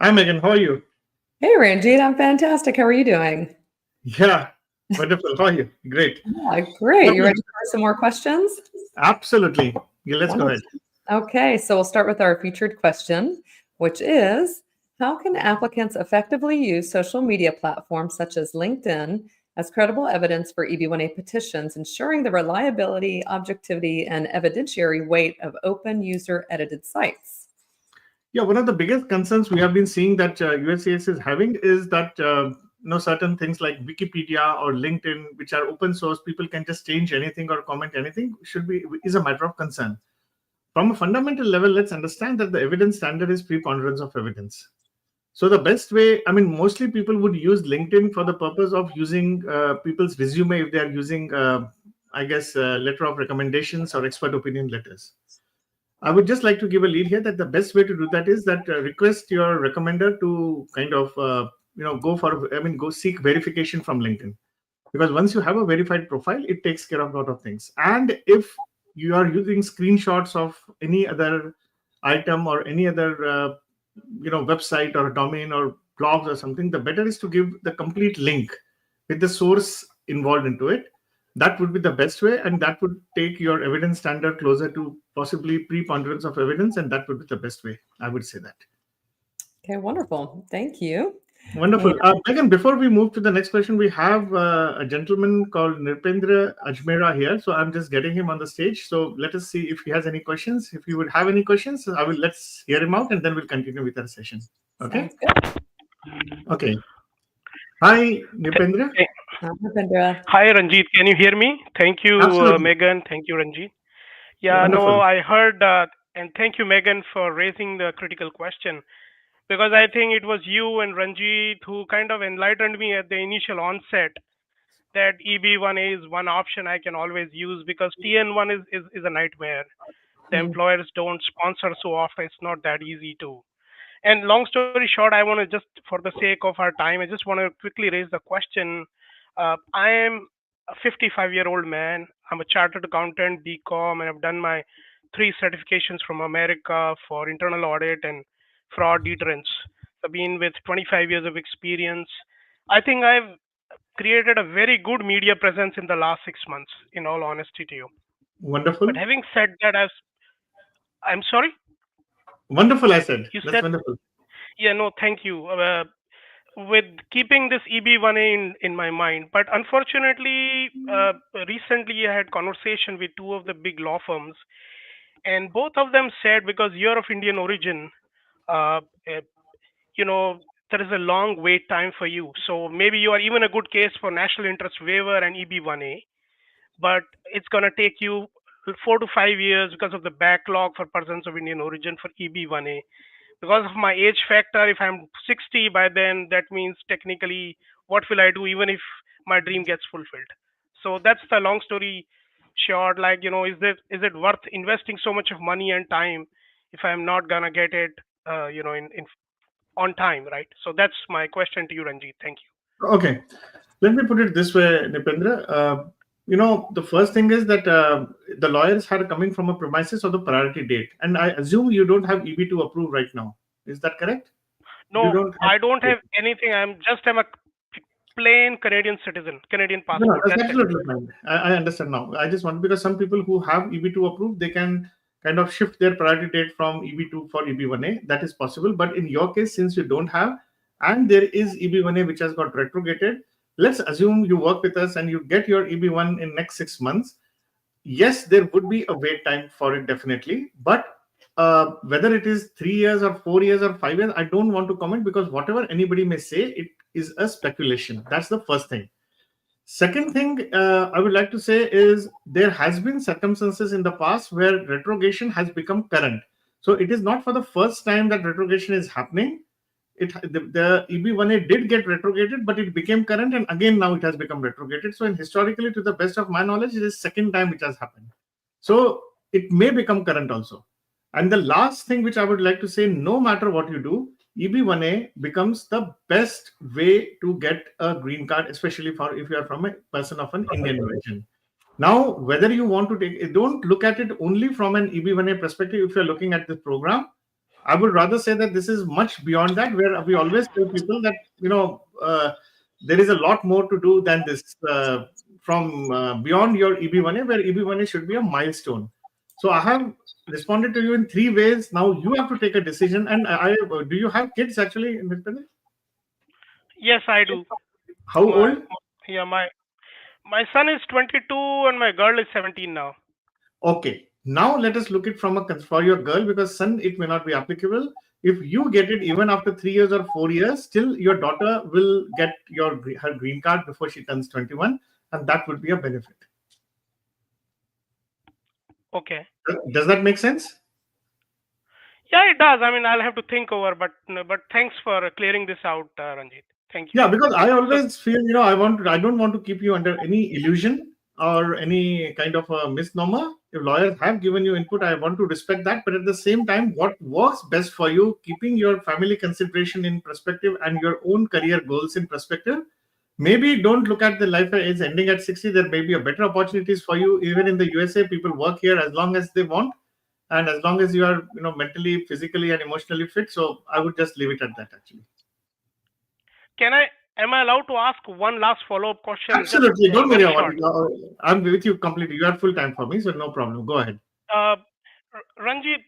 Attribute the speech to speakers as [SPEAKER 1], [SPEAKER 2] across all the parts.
[SPEAKER 1] Hi, Megan. How are you?
[SPEAKER 2] Hey, Ranjeet, I'm fantastic. How are you doing?
[SPEAKER 1] Yeah, wonderful. How are you? Great.
[SPEAKER 2] Yeah, great. You
[SPEAKER 1] Okay,
[SPEAKER 2] ready for some more questions?
[SPEAKER 1] absolutely. Yeah, let's go
[SPEAKER 2] Wonderful.
[SPEAKER 1] ahead.
[SPEAKER 2] Okay, so we'll start with our featured question, which is, how can applicants effectively use social media platforms such as LinkedIn as credible evidence for EB1A petitions, ensuring the reliability, objectivity, and evidentiary weight of open user-edited sites?
[SPEAKER 1] Yeah, one of the biggest concerns we have been seeing that USCIS is having is that certain things like Wikipedia or LinkedIn, which are open source, people can just change anything or comment anything, should be is a matter of concern. From a fundamental level, let's understand that the evidence standard is preponderance of evidence. So the best way, I mean, mostly people would use LinkedIn for the purpose of using people's resume if they are using, letter of recommendations or expert opinion letters. I would just like to give a lead here that the best way to do that is that request your recommender to kind of, go seek verification from LinkedIn. Because once you have a verified profile, it takes care of a lot of things. And if you are using screenshots of any other item or any other website or domain or blogs or something, the better is to give the complete link with the source involved into it. That would be the best way, and that would take your evidence standard closer to possibly preponderance of evidence, and that would be the best way. I would say that.
[SPEAKER 2] Okay, wonderful. Thank you. And
[SPEAKER 1] Wonderful. Megan, before we move to the next question, we have a gentleman called Nirpendra Ajmera here. So I'm just getting him on the stage. So let us see if he has any questions. If you would have any questions, let's hear him out and then we'll continue with our session. Okay.
[SPEAKER 2] sounds good.
[SPEAKER 1] Okay. Hi, Nirpendra.
[SPEAKER 3] Hey,
[SPEAKER 2] Bhupendra.
[SPEAKER 3] hi, Ranjeet. Can you hear me? Thank you,
[SPEAKER 1] Absolutely.
[SPEAKER 3] Megan. Thank you, Ranjeet. Yeah, no,
[SPEAKER 1] Wonderful.
[SPEAKER 3] I heard, and thank you, Megan, for raising the critical question because I think it was you and Ranjeet who kind of enlightened me at the initial onset that EB1A is one option I can always use because TN1 is a nightmare. The
[SPEAKER 2] Mm.
[SPEAKER 3] employers don't sponsor so often, it's not that easy to. And long story short, I want to just, for the sake of our time, I just want to quickly raise the question. I am a 55-year-old man. I'm a chartered accountant, BCom, and I've done my 3 certifications from America for internal audit and fraud deterrence. I've been with 25 years of experience. I think I've created a very good media presence in the last 6 months, in all honesty to you. But
[SPEAKER 1] Wonderful.
[SPEAKER 3] having said that, I'm sorry,
[SPEAKER 1] Wonderful, I said.
[SPEAKER 3] you
[SPEAKER 1] That's
[SPEAKER 3] said,
[SPEAKER 1] wonderful.
[SPEAKER 3] yeah, no, thank you. With keeping this EB1A in my mind. But unfortunately, recently I had conversation with two of the big law firms, and both of them said because you're of Indian origin, uh, uh, there is a long wait time for you. So maybe you are even a good case for national interest waiver and EB1A, but it's going to take you 4 to 5 years because of the backlog for persons of Indian origin for EB1A. Because of my age factor, if I'm 60 by then, that means technically, what will I do even if my dream gets fulfilled? So that's the long story short. Like, is it worth investing so much of money and time if I'm not gonna get it, in on time, right? So that's my question to you, Ranjit. Thank you.
[SPEAKER 1] Okay. Let me put it this way, Nipendra. The first thing is that the lawyers are coming from a premises of the priority date. And I assume you don't have EB to approve right now. Is that correct? You
[SPEAKER 3] No,
[SPEAKER 1] don't have.
[SPEAKER 3] I don't have anything. I'm a plain Canadian citizen, Canadian
[SPEAKER 1] No, no,
[SPEAKER 3] passport.
[SPEAKER 1] that's
[SPEAKER 3] That's it.
[SPEAKER 1] absolutely fine. I understand now. I just want because some people who have EB2 approved, they can kind of shift their priority date from EB2 for EB1A. That is possible. But in your case, since you don't have, and there is EB1A which has got retrograded, let's assume you work with us and you get your EB1 in next 6 months. Yes, there would be a wait time for it definitely, but whether it is 3 years or 4 years or 5 years, I don't want to comment because whatever anybody may say, it is a speculation. That's the first thing. Second thing I would like to say is there has been circumstances in the past where retrogression has become current. So it is not for the first time that retrogression is happening. The EB1A did get retrograded, but it became current, and again now it has become retrograded. So, historically, to the best of my knowledge, it is second time which has happened. So it may become current also. And the last thing which I would like to say, no matter what you do, EB1A becomes the best way to get a green card, especially for if you are from a person of an Indian origin. Now, whether you want to take it, don't look at it only from an EB1A perspective. If you're looking at this program, I would rather say that this is much beyond that, where we always tell people that, there is a lot more to do than this, from beyond your EB1A, where EB1A should be a milestone. So I have responded to you in 3 ways. Now you have to take a decision. And do you have kids actually?
[SPEAKER 3] Yes, I do.
[SPEAKER 1] How
[SPEAKER 3] My
[SPEAKER 1] old?
[SPEAKER 3] yeah, my son is 22 and my girl is 17 now.
[SPEAKER 1] Okay. Now let us look it from for your girl, because son, it may not be applicable. If you get it even after 3 years or 4 years, still your daughter will get her green card before she turns 21, and that would be a benefit.
[SPEAKER 3] Okay.
[SPEAKER 1] Does that make sense?
[SPEAKER 3] Yeah, it does. I mean, I'll have to think over, but thanks for clearing this out, Ranjit. Thank you.
[SPEAKER 1] Yeah, because I
[SPEAKER 3] So
[SPEAKER 1] always feel, I don't want to keep you under any illusion or any kind of a misnomer. If lawyers have given you input, I want to respect that. But at the same time, what works best for you, keeping your family consideration in perspective and your own career goals in perspective, maybe don't look at the life is ending at 60. There may be a better opportunities for you. Even in the USA, people work here as long as they want, and as long as you are, mentally, physically, and emotionally fit. So I would just leave it at that, actually.
[SPEAKER 3] am I allowed to ask one last follow-up question? Just
[SPEAKER 1] Absolutely. Don't worry
[SPEAKER 3] very
[SPEAKER 1] about
[SPEAKER 3] short.
[SPEAKER 1] it. I'm with you completely. You are full time for me, so no problem. Go ahead.
[SPEAKER 3] Uh, Ranjit,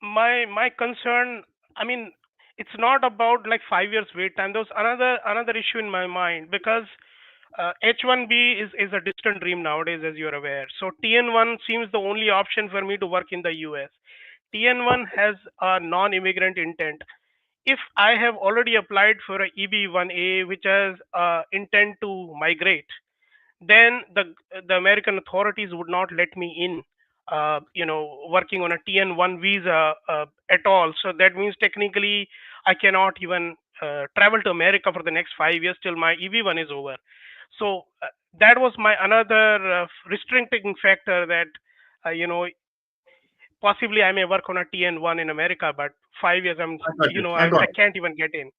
[SPEAKER 3] my concern, I mean, it's not about like 5 years wait time. There's another issue in my mind, because H1B is a distant dream nowadays, as you're aware. So TN1 seems the only option for me to work in the US. TN1 has a non-immigrant intent. If I have already applied for a EB1A, which has intent to migrate, then the American authorities would not let me in, working on a TN1 visa at all. So that means technically I cannot even travel to America for the next 5 years till my EB1 is over. So that was my another restricting factor, that possibly I may work on a TN1 in America, but 5 years
[SPEAKER 1] I got you. I
[SPEAKER 3] I
[SPEAKER 1] got it.
[SPEAKER 3] can't even get in.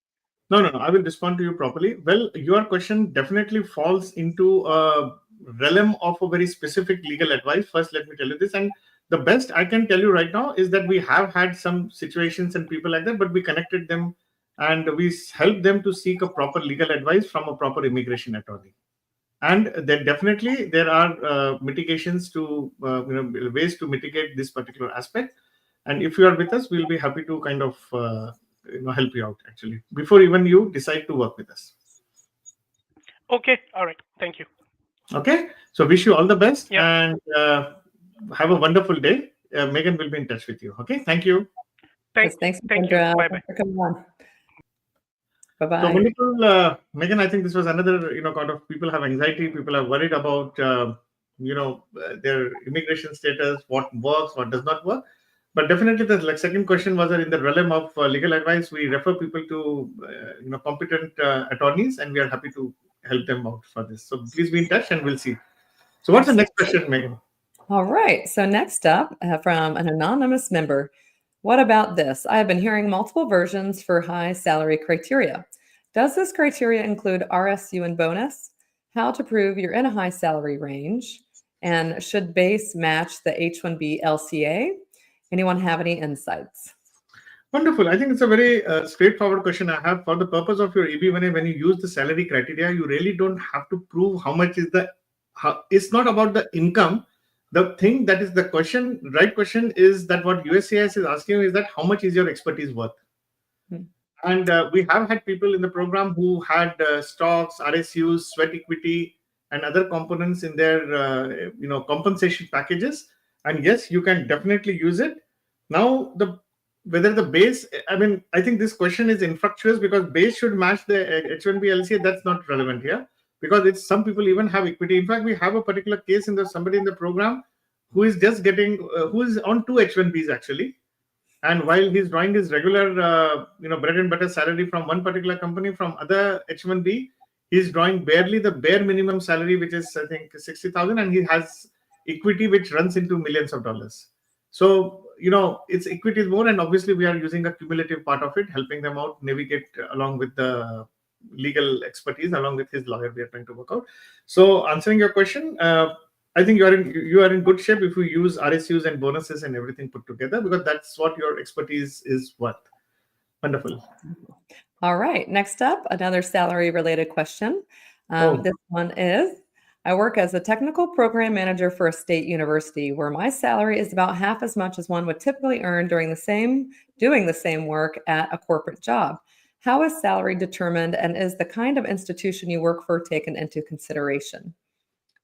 [SPEAKER 1] No, no, no. I will respond to you properly. Well, your question definitely falls into a realm of a very specific legal advice. First, let me tell you this. And the best I can tell you right now is that we have had some situations and people like that, but we connected them and we helped them to seek a proper legal advice from a proper immigration attorney. And then definitely there are mitigations to, ways to mitigate this particular aspect. And if you are with us, we'll be happy to kind of help you out, actually, before even you decide to work with us.
[SPEAKER 3] Okay, all right, thank you.
[SPEAKER 1] Okay, so wish you all the best.
[SPEAKER 3] Yeah.
[SPEAKER 1] And have a wonderful day. Megan will be in touch with you. Okay, thank you.
[SPEAKER 2] Thanks,
[SPEAKER 3] Thank you. Bye bye.
[SPEAKER 2] for coming on. Bye-bye.
[SPEAKER 1] So wonderful, Megan. I think this was another, kind of, people have anxiety. People are worried about, their immigration status, what works, what does not work. But definitely, the second question was in the realm of legal advice. We refer people to, competent attorneys, and we are happy to help them out for this. So please be in touch, and we'll see. So what's the next question, Megan?
[SPEAKER 2] All right. So next up, from an anonymous member, what about this? I have been hearing multiple versions for high salary criteria. Does this criteria include RSU and bonus? How to prove you're in a high salary range? And should base match the H-1B LCA? Anyone have any insights?
[SPEAKER 1] Wonderful. I think it's a very straightforward question I have. For the purpose of your EB1A, when you use the salary criteria, you really don't have to prove how much is it's not about the income. The thing that is the right question is that what USCIS is asking you is that how much is your expertise worth? And we have had people in the program who had stocks, RSUs, sweat equity, and other components in their compensation packages. And yes, you can definitely use it. Now, whether the base, I think this question is infructuous, because base should match the H1B LCA. That's not relevant here, because some people even have equity. In fact, we have a particular case somebody in the program who is just getting who is on 2 H1Bs actually. And while he's drawing his regular, bread and butter salary from one particular company, from other H1B, he's drawing barely the bare minimum salary, which is, I think, 60,000, and he has equity which runs into millions of dollars. So, its equity is more, and obviously we are using a cumulative part of it, helping them out navigate along with the legal expertise, along with his lawyer. We are trying to work out. So, answering your question, I think you are in good shape if you use RSUs and bonuses and everything put together, because that's what your expertise is worth. Wonderful.
[SPEAKER 2] All right. Next up, another salary related question.
[SPEAKER 1] Oh,
[SPEAKER 2] This one is, I work as a technical program manager for a state university where my salary is about half as much as one would typically earn doing the same work at a corporate job. How is salary determined, and is the kind of institution you work for taken into consideration?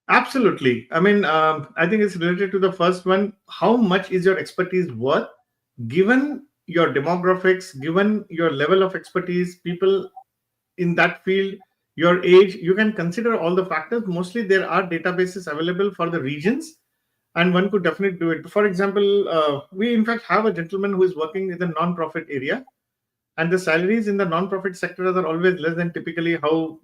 [SPEAKER 1] absolutely. I mean, I think it's related to the first one. How much is your expertise worth, given your demographics, given your level of expertise, people in that field, your age? You can consider all the factors. Mostly, there are databases available for the regions, and one could definitely do it. For example, we in fact have a gentleman who is working in the non-profit area, and the salaries in the non-profit sector are always less than typically how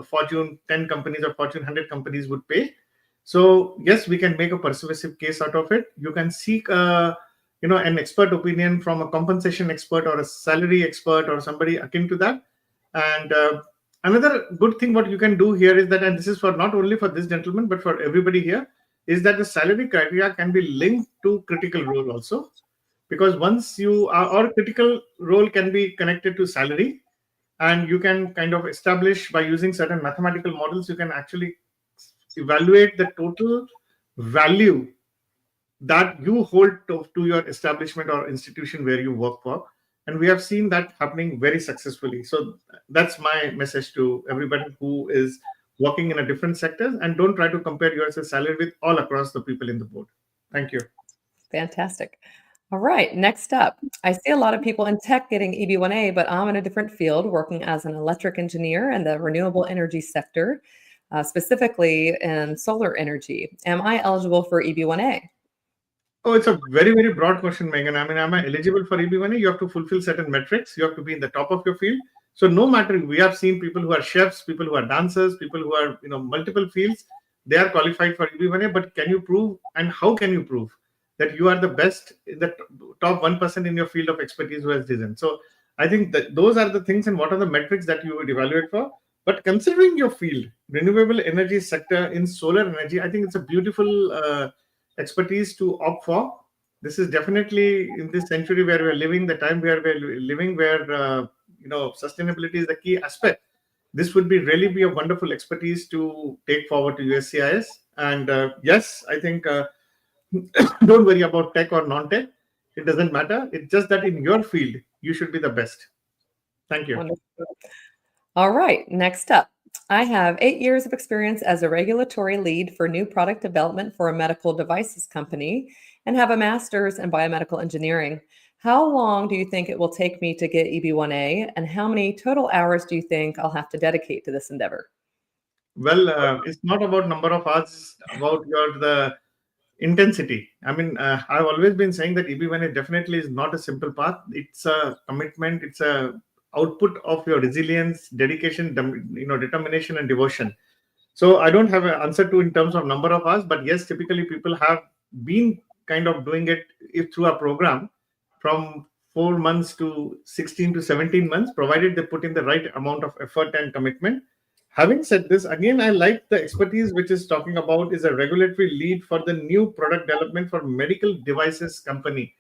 [SPEAKER 1] Fortune 10 companies or Fortune 100 companies would pay. So yes, we can make a persuasive case out of it. You can seek an expert opinion from a compensation expert or a salary expert or somebody akin to that. And another good thing what you can do here is that, and this is for not only for this gentleman but for everybody here, is that the salary criteria can be linked to critical role also, because once you are, or critical role can be connected to salary, and you can kind of establish by using certain mathematical models, you can actually evaluate the total value that you hold to your establishment or institution where you work for. And we have seen that happening very successfully. So that's my message to everybody who is working in a different sectors, and don't try to compare your salary with all across the people in the board. Thank you.
[SPEAKER 2] Fantastic. All right, next up, I see a lot of people in tech getting EB1A, but I'm in a different field working as an electric engineer in the renewable energy sector, specifically in solar energy. Am I eligible for EB1A?
[SPEAKER 1] Oh, it's a very, very broad question, Megan. I mean, am I eligible for EB1A? You have to fulfill certain metrics. You have to be in the top of your field. So no matter, we have seen people who are chefs, people who are dancers, people who are, multiple fields, they are qualified for EB1A. But can you prove, and how can you prove that you are the best in the top 1% in your field of expertise who has risen? So I think that those are the things, and what are the metrics that you would evaluate for. But considering your field, renewable energy sector in solar energy, I think it's a beautiful expertise to opt for. This is definitely in this century where we're living, the time where we're living, where sustainability is the key aspect. This would be really be a wonderful expertise to take forward to USCIS. And yes, I think don't worry about tech or non-tech. It doesn't matter. It's just that in your field, you should be the best. Thank you.
[SPEAKER 2] Wonderful. All right, next up. I have 8 years of experience as a regulatory lead for new product development for a medical devices company and have a master's in biomedical engineering. How long do you think it will take me to get EB1A, and how many total hours do you think I'll have to dedicate to this endeavor?
[SPEAKER 1] Well, it's not about number of hours, it's about the intensity. I mean, I've always been saying that EB1A definitely is not a simple path. It's a commitment. It's a output of your resilience, dedication, determination, and devotion. So I don't have an answer to in terms of number of hours, but yes, typically people have been kind of doing it if through a program from 4 months to 16 to 17 months, provided they put in the right amount of effort and commitment. Having said this, again, I like the expertise which is talking about is a regulatory lead for the new product development for medical devices company.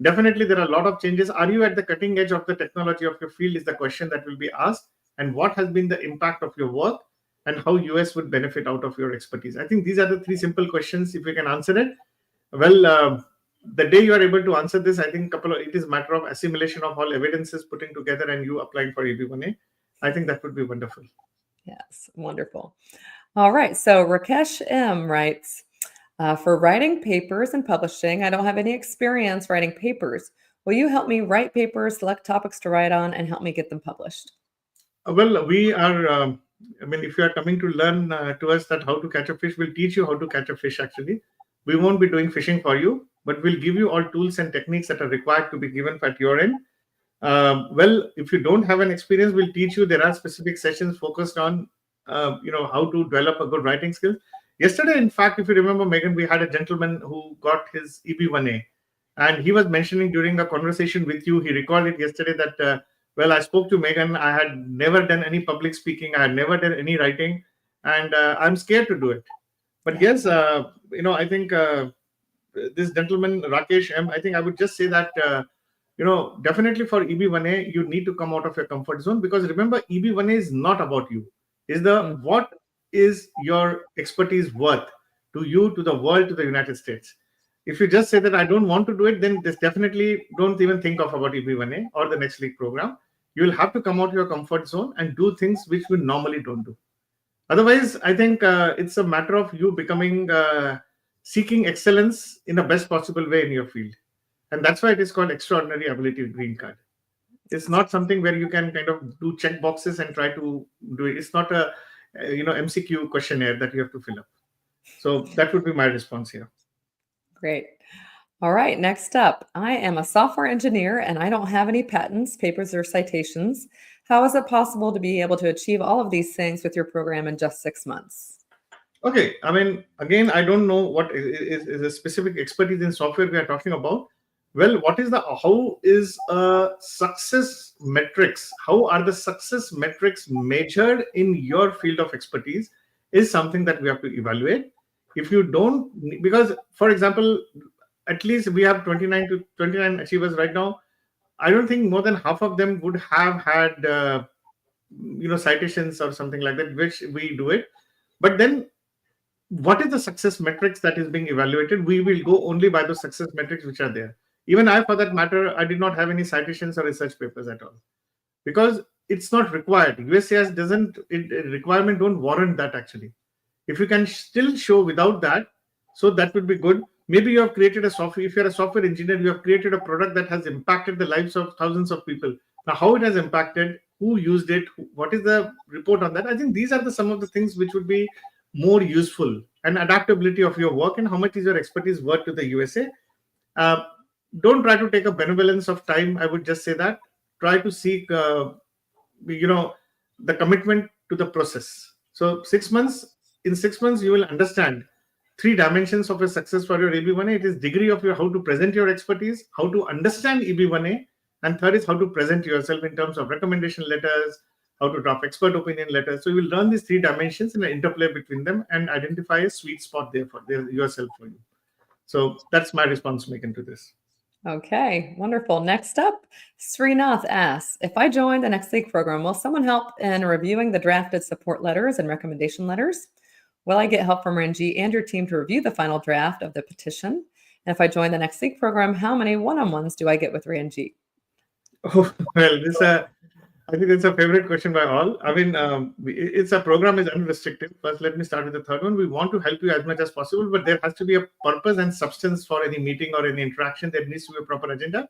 [SPEAKER 1] Definitely, there are a lot of changes. Are you at the cutting edge of the technology of your field is the question that will be asked. And what has been the impact of your work, and how US would benefit out of your expertise? I think these are the three simple questions. If you can answer it, well, the day you are able to answer this, I think it is a matter of assimilation of all evidences putting together and you applying for EB1A. I think that would be wonderful.
[SPEAKER 2] Yes, wonderful. All right, so Rakesh M writes, for writing papers and publishing, I don't have any experience writing papers. Will you help me write papers, select topics to write on, and help me get them published?
[SPEAKER 1] Well, we are, I mean, if you are coming to learn to us that how to catch a fish, we'll teach you how to catch a fish actually. We won't be doing fishing for you, but we'll give you all tools and techniques that are required to be given at your end. Well, if you don't have an experience, we'll teach you. There are specific sessions focused on, how to develop a good writing skill. Yesterday, in fact, if you remember, Megan, we had a gentleman who got his EB1A, and he was mentioning during a conversation with you, he recalled it yesterday that, well, I spoke to Megan. I had never done any public speaking. I had never done any writing, and I'm scared to do it. But yes, I think this gentleman Rakesh M, I think I would just say that definitely for EB1A you need to come out of your comfort zone, because remember, EB1A is not about you. Is the
[SPEAKER 2] Mm.
[SPEAKER 1] what is your expertise worth to you, to the world, to the United States? If you just say that I don't want to do it, then this definitely don't even think of about EB1A or the next league program. You will have to come out of your comfort zone and do things which we normally don't do. Otherwise, I think it's a matter of you becoming seeking excellence in the best possible way in your field, and that's why it is called extraordinary ability green card. It's not something where you can kind of do check boxes and try to do it. It's not a MCQ questionnaire that you have to fill up. So that would be my response here.
[SPEAKER 2] Great. All right, next up. I am a software engineer and I don't have any patents, papers, or citations. How is it possible to be able to achieve all of these things with your program in just 6 months?
[SPEAKER 1] Okay, I mean, again, I don't know what is a specific expertise in software we are talking about. Well, how is success metrics? How are the success metrics measured in your field of expertise is something that we have to evaluate. If you don't, because for example, at least we have 29 to 29 achievers right now. I don't think more than half of them would have had, citations or something like that, which we do it. But then what is the success metrics that is being evaluated? We will go only by the success metrics which are there. Even I, for that matter, I did not have any citations or research papers at all, because it's not required. USCIS doesn't, requirement don't warrant that actually. If you can still show without that, so that would be good. Maybe you have created a software, if you're a software engineer, you have created a product that has impacted the lives of thousands of people. Now, how it has impacted, who used it, what is the report on that? I think these are some of the things which would be more useful, and adaptability of your work, and how much is your expertise worth to the USA. Uh, don't try to take a benevolence of time. I would just say that try to seek, you know, the commitment to the process. So 6 months, in 6 months, you will understand three dimensions of a success for your EB1A. It is degree of your how to present your expertise, how to understand EB1A, and third is how to present yourself in terms of recommendation letters, how to draft expert opinion letters. So you will learn these three dimensions and interplay between them and identify a sweet spot there for yourself for you. So that's my response, Megan, to this.
[SPEAKER 2] Okay, wonderful. Next up, Srinath asks, if I join the Next League program, will someone help in reviewing the drafted support letters and recommendation letters? Will I get help from Ranjeet and your team to review the final draft of the petition? And if I join the Next League program, how many one-on-ones do I get with Ranjeet?
[SPEAKER 1] Oh, well, I think it's a favorite question by all. I mean, it's a program is unrestricted. First, let me start with the third one. We want to help you as much as possible, but there has to be a purpose and substance for any meeting or any interaction. There needs to be a proper agenda.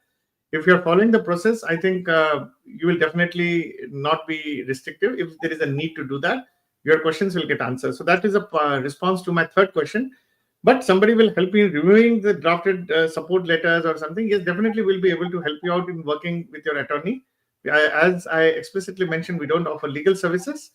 [SPEAKER 1] If you're following the process, I think you will definitely not be restrictive. If there is a need to do that, your questions will get answered. So that is a response to my third question. But somebody will help you in reviewing the drafted support letters or something. Yes, definitely we'll be able to help you out in working with your attorney. As I explicitly mentioned, we don't offer legal services.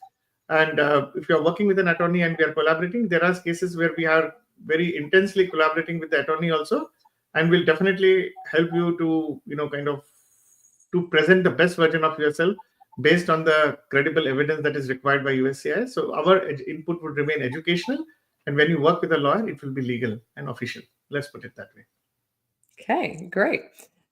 [SPEAKER 1] And if you're working with an attorney and we are collaborating, there are cases where we are very intensely collaborating with the attorney also. And we'll definitely help you to, kind of to present the best version of yourself based on the credible evidence that is required by USCIS. So our input would remain educational. And when you work with a lawyer, it will be legal and official. Let's put it that way.
[SPEAKER 2] Okay, great.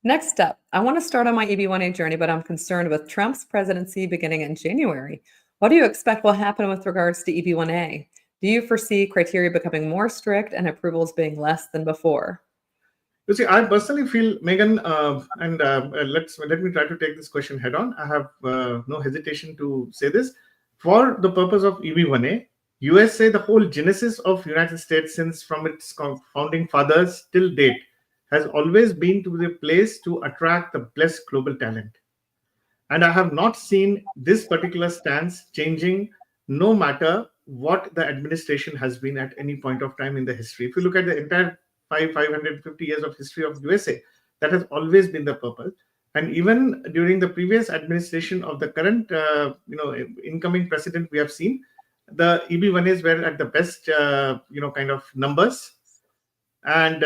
[SPEAKER 2] Next up, I want to start on my EB1A journey, but I'm concerned with Trump's presidency beginning in January. What do you expect will happen with regards to EB1A? Do you foresee criteria becoming more strict and approvals being less than before?
[SPEAKER 1] You see, I personally feel, Megan, and let me try to take this question head on. I have no hesitation to say this. For the purpose of EB1A, USA, the whole genesis of United States, since from its founding fathers till date, has always been to the place to attract the best global talent. And I have not seen this particular stance changing, no matter what the administration has been at any point of time in the history. If you look at the entire 550 years of history of USA, that has always been the purpose. And even during the previous administration of the current, incoming president, we have seen the EB1As were at the best, kind of numbers. And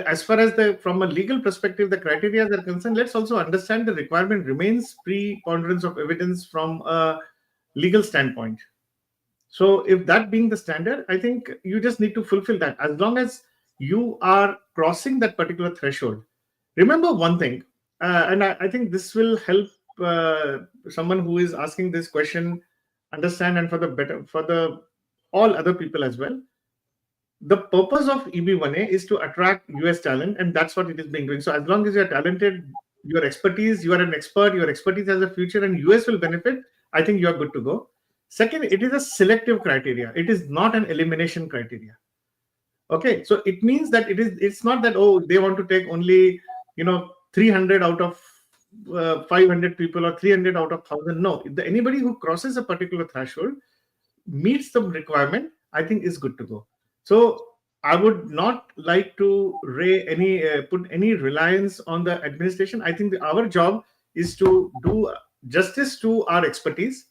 [SPEAKER 1] as far as from a legal perspective, the criteria are concerned, let's also understand the requirement remains preponderance of evidence from a legal standpoint. So if that being the standard, I think you just need to fulfill that. As long as you are crossing that particular threshold, remember one thing, and I think this will help uh, someone who is asking this question understand, and for the better for the all other people as well. The purpose of EB1A is to attract US talent, and that's what it is being doing. So as long as you're talented, your expertise, you are an expert, your expertise has a future, and US will benefit, I think you're good to go. Second, it is a selective criteria. It is not an elimination criteria. Okay, so it means that it's not that, oh, they want to take only 300 out of 500 people, or 300 out of 1,000. No, anybody who crosses a particular threshold, meets the requirement, I think is good to go. So I would not like to put any reliance on the administration. I think our job is to do justice to our expertise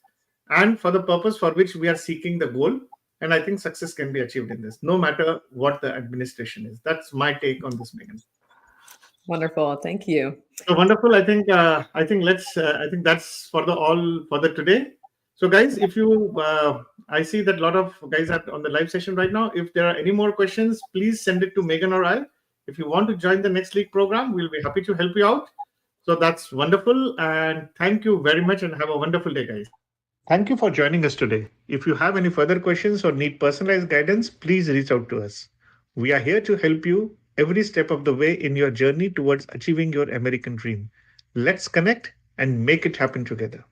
[SPEAKER 1] and for the purpose for which we are seeking the goal. And I think success can be achieved in this, no matter what the administration is. That's my take on this, Megan.
[SPEAKER 2] Wonderful. Thank you.
[SPEAKER 1] So wonderful. I think that's for the today. So guys, if you I see that a lot of guys are on the live session right now. If there are any more questions, please send it to Megan or I. If you want to join the next league program, we'll be happy to help you out. So that's wonderful. And thank you very much and have a wonderful day, guys. Thank you for joining us today. If you have any further questions or need personalized guidance, please reach out to us. We are here to help you every step of the way in your journey towards achieving your American dream. Let's connect and make it happen together.